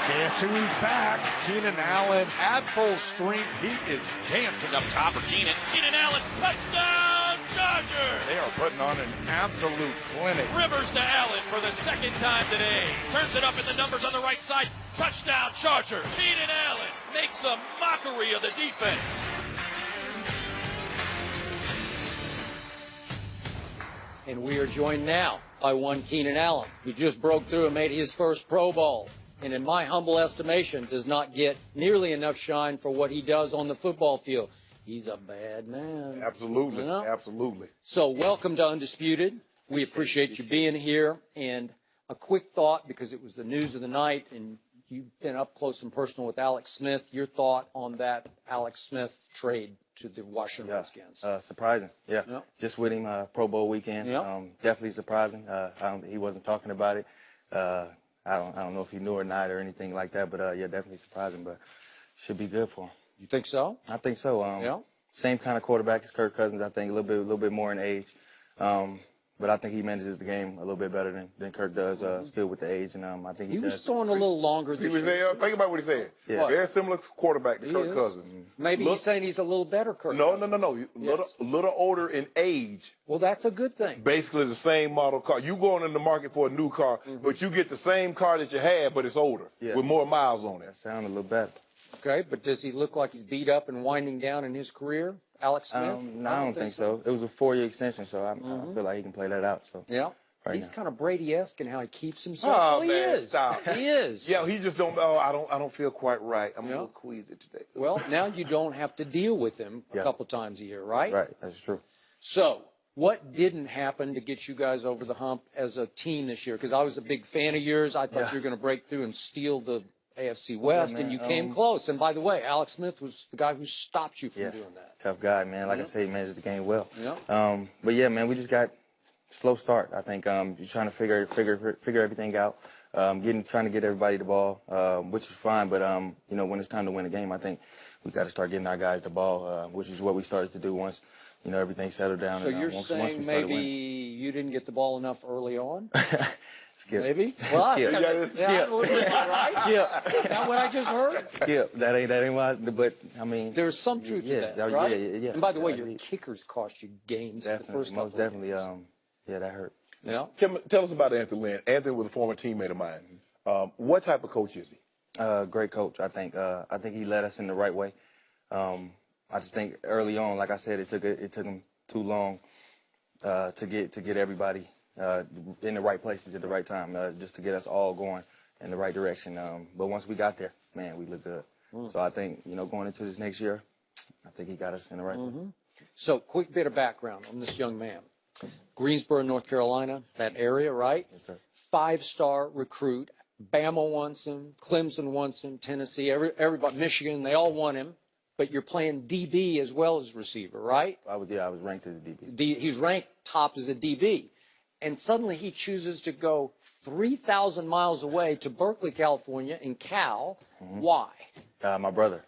Guess who's back? Keenan Allen at full strength. He is dancing up top for Keenan. Keenan Allen, touchdown, Chargers! They are putting on an absolute clinic. Rivers to Allen for the second time today. Turns it up in the numbers on the right side. Touchdown, Chargers. Keenan Allen makes a mockery of the defense. And we are joined now by one Keenan Allen, who just broke through and made his first Pro Bowl. And in my humble estimation, does not get nearly enough shine for what he does on the football field. He's a bad man. Absolutely, You know? absolutely. So welcome to Undisputed. We appreciate you being here. And a quick thought, because it was the news of the night, and you've been up close and personal with Alex Smith. Your thought on that Alex Smith trade to the Washington Redskins? Surprising, yeah. Yep. Just with him Pro Bowl weekend, Yep. definitely surprising. He wasn't talking about it. I don't know if he knew or not or anything like that, but yeah, definitely surprising. But should be good for him. You think so? I think so. Yeah. Same kind of quarterback as Kirk Cousins. I think a little bit more in age. But I think he manages the game a little bit better than Kirk does, still with the age, and I think He was does. throwing a little longer See this what he year. said? Think about what he said. Yeah. Very similar quarterback to He Kirk is. Cousins. Maybe he's saying he's a little better, Kirk. No. Yes. Little older in age. Well, that's a good thing. Basically the same model car. You going in the market for a new car, but you get the same car that you had, but it's older Yeah. with more miles on it. Sound a little better. Okay, but does he look like he's beat up and winding down in his career, Alex Smith? No, I don't think so. It was a 4-year extension, so I feel like he can play that out. So Yeah. Right He's now. kind of Brady-esque in how he keeps himself. Oh, Well, he man, is. stop. He is. Yeah, he just don't. Oh, I don't feel quite right. I'm Yeah. a little queasy today. Well, now you don't have to deal with him a Yeah. couple times a year, right? Right, that's true. So, what didn't happen to get you guys over the hump as a team this year? Because I was a big fan of yours. I thought you were going to break through and steal the AFC West, and you came close. And by the way, Alex Smith was the guy who stopped you from doing that. Tough guy, man. Like I said, he managed the game well. Yeah. But yeah, man, we just got slow start. I think you're trying to figure everything out, trying to get everybody the ball, which is fine. But you know, when it's time to win a game, I think we got to start getting our guys the ball, which is what we started to do once everything settled down. So and, you're once saying we maybe winning. you didn't get the ball enough early on? Skip. Maybe. Well, Skip. yeah, right? Skip. Not what I just heard. Skip. That ain't why. But I mean, There's some truth to that, right? Yeah. And by the way, Yeah, your kickers cost you games definitely, the first couple most definitely. Yeah, that hurt. Yeah. Tell us about Anthony Lynn. Anthony was a former teammate of mine. What type of coach is he? Great coach, I think. I think he led us in the right way. I just think early on, like I said, it took him too long to get everybody in the right places at the right time, just to get us all going in the right direction. But once we got there, man, we looked good. So I think going into this next year, I think he got us in the right way. So, quick bit of background on this young man. Greensboro, North Carolina, that area, right? Yes, sir. 5-star recruit. Bama wants him. Clemson wants him. Tennessee, everybody, Michigan, they all want him. But you're playing DB as well as receiver, right? I was ranked as a DB. He's ranked top as a DB. And suddenly he chooses to go 3,000 miles away to Berkeley, California, in Cal. Why? My brother,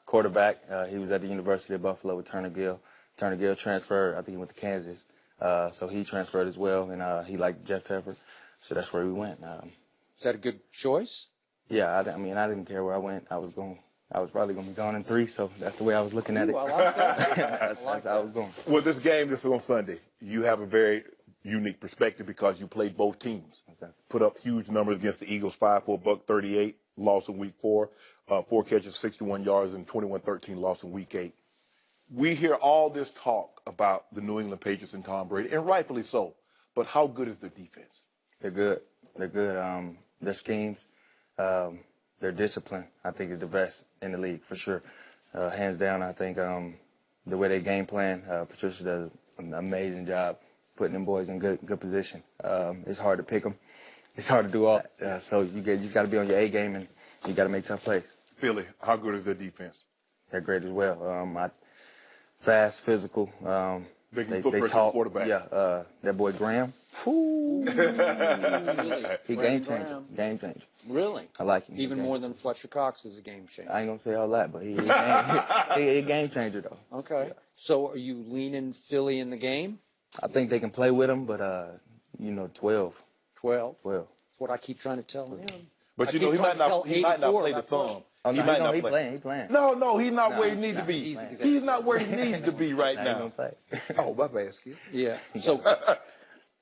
quarterback, he was at the University of Buffalo with Turner Gill. Turner Gill transferred, I think he went to Kansas. So he transferred as well, and he liked Jeff Tepper. So that's where we went. Is that a good choice? Yeah, I mean, I didn't care where I went. I was probably going to be gone in 3, so that's the way I was looking at it. Ooh, I like that. That's how I was going. Well, this game just on Sunday, you have a very unique perspective because you played both teams. Okay. Put up huge numbers against the Eagles, 5 for $138, loss in week 4, 4 catches, 61 yards, and 21-13 loss in week 8. We hear all this talk about the New England Patriots and Tom Brady, and rightfully so. But how good is their defense? They're good. They're good. Their schemes, their discipline, I think, is the best in the league for sure. Hands down, I think the way they game plan, Patricia does an amazing job putting them boys in good position. It's hard to pick them. It's hard to do all that. So you just got to be on your A game, and you got to make tough plays. Philly, how good is their defense? They're great as well. Fast, physical. They can They put pressure on the talk. quarterback. Yeah, that boy Graham. Really? He Brandon game changer. Graham. Game changer. Really? I like him. He's Even a game more changer. than Fletcher Cox is a game changer. I ain't gonna say all that, but he a game changer though. Okay. So are you leaning Philly in the game? I think they can play with him, but 12. 12. 12. That's what I keep trying to tell him. But I you know, keep he might trying to tell not play the 84 thumb. Oh, no, might not he play. playing. He playing. No, he's not where he he's needs to not. be. He's He's not where he needs to be right Now he now. gonna play. Oh, my bad, Skip. Yeah. So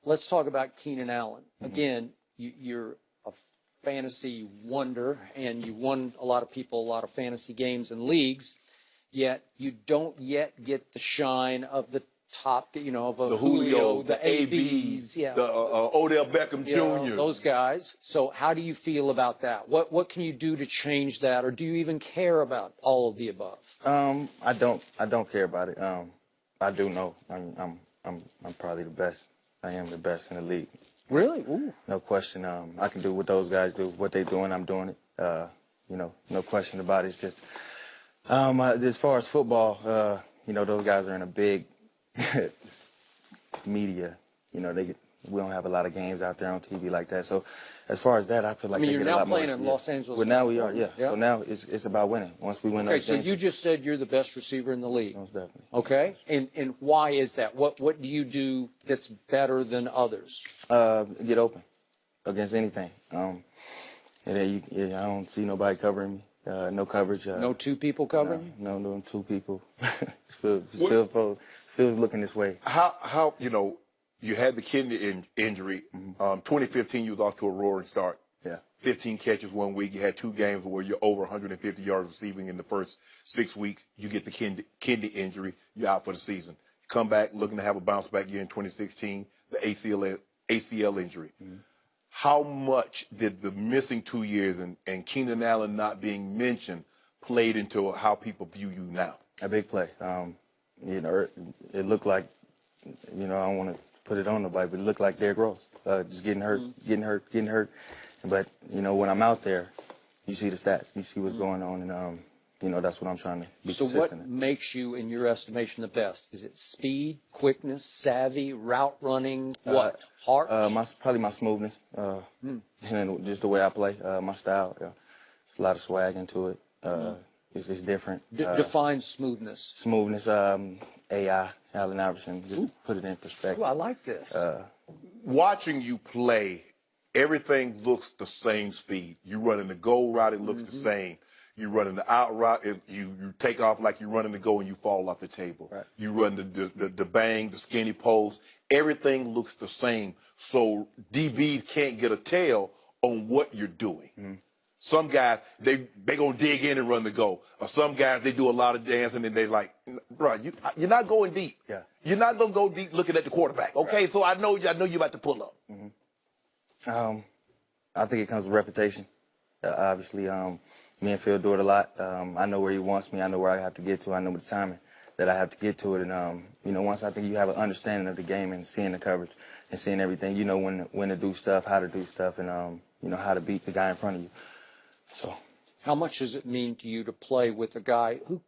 let's talk about Keenan Allen. Again, you're a fantasy wonder, and you won a lot of people a lot of fantasy games and leagues, yet you don't yet get the shine of the top, of a The Julio, the ABs, the Odell Beckham Jr. those guys. So how do you feel about that? What can you do to change that, or do you even care about all of the above? I don't care about it. I do know I'm probably the best. I am the best in the league. Really? Ooh. No question. I can do what those guys do. What they doing, I'm doing it. No question about it. It's just as far as football, those guys are in a big media. We don't have a lot of games out there on TV like that. So as far as that, I feel like they you're get a now lot more. playing in Los Angeles. Well, now we are, yeah. Yeah. So now it's about winning. Once we win Okay, those so games, you just said you're the best receiver in the league. most definitely. Okay, and why is that? What do you do that's better than others? Get open against anything. And then I don't see nobody covering me. No coverage. No two people covering you? No two people. Feels looking this way. How you had the kidney injury. 2015, you was off to a roaring start. Yeah. 15 catches 1 week. You had 2 games where you're over 150 yards receiving in the first 6 weeks. You get the kidney injury. You're out for the season. You come back looking to have a bounce back year in 2016. The ACL injury. How much did the missing 2 years and Keenan Allen not being mentioned played into how people view you now? A big play. It looked like, I don't want to put it on nobody, but it looked like Derrick Rose, just getting hurt. But, when I'm out there, you see the stats, you see what's going on, and, that's what I'm trying to be So consistent what in. makes you, in your estimation, the best? Is it speed, quickness, savvy, route running, what? Heart? Probably my smoothness, and just the way I play, my style. There's a lot of swag into it. It's different. Define smoothness. Smoothness, AI, Allen Iverson, just put it in perspective. Ooh, I like this. Watching you play, everything looks the same speed. You running the go route, it looks the same. You running the out route, you take off like you're running the go and you fall off the table. Right. You run the bang, the skinny post. Everything looks the same. So DBs can't get a tell on what you're doing. Some guys, they gonna dig in and run the go. Or some guys, they do a lot of dancing and they like, bro, you're not going deep. Yeah. You're not gonna go deep looking at the quarterback. Okay, right. So I know you about to pull up. I think it comes with reputation. Obviously, me and Phil do it a lot. I know where he wants me. I know where I have to get to. I know the timing that I have to get to it. And, once I think you have an understanding of the game and seeing the coverage and seeing everything, you know when to do stuff, how to do stuff, and, how to beat the guy in front of you. So, how much does it mean to you to play with a guy who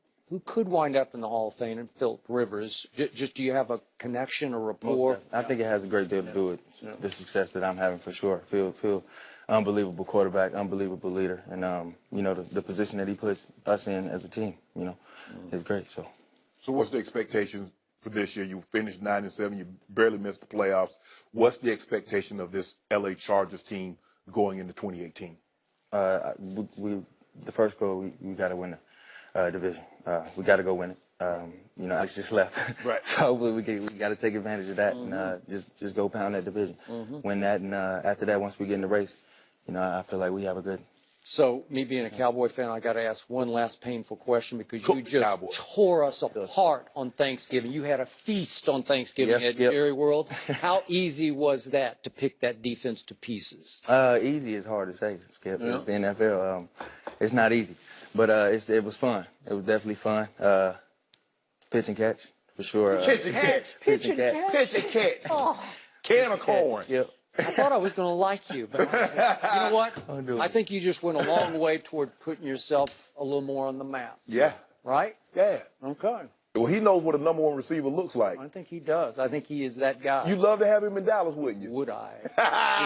could wind up in the Hall of Fame, and Philip Rivers? Just do you have a connection or rapport? I think it has a great deal to do with the success that I'm having for sure. Phil, unbelievable quarterback, unbelievable leader, and the position that he puts us in as a team, is great. So what's the expectation for this year? You finished 9-7. You barely missed the playoffs. What's the expectation of this LA Chargers team going into 2018? The first goal, we got to win the division. We got to go win it. Alex just left. Right. So we got to take advantage of that and just go pound that division, win that, and after that, once we get in the race, I feel like we have a good. So, me being a Cowboy fan, I got to ask one last painful question, because you just tore us apart on Thanksgiving. You had a feast on Thanksgiving at Jerry World. How easy was that to pick that defense to pieces? Easy is hard to say, Skip. Yeah. It's the NFL. It's not easy, but it was fun. It was definitely fun. Pitch and catch, for sure. Pitch and catch. Pitch and catch. Pitch and catch. Oh. Can of corn. Yep. I thought I was going to like you, but you know what? I think you just went a long way toward putting yourself a little more on the map. Yeah. Right? Yeah. Okay. Well, he knows what a number one receiver looks like. I think he does. I think he is that guy. You'd love to have him in Dallas, wouldn't you? Would I?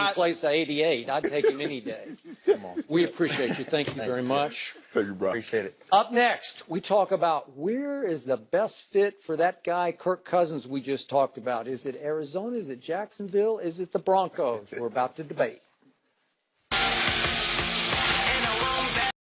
In place of 88, I'd take him any day. Come on. We appreciate you. Thank you very much. Thank you, bro. Appreciate it. Up next, we talk about where is the best fit for that guy, Kirk Cousins, we just talked about. Is it Arizona? Is it Jacksonville? Is it the Broncos? We're about to debate.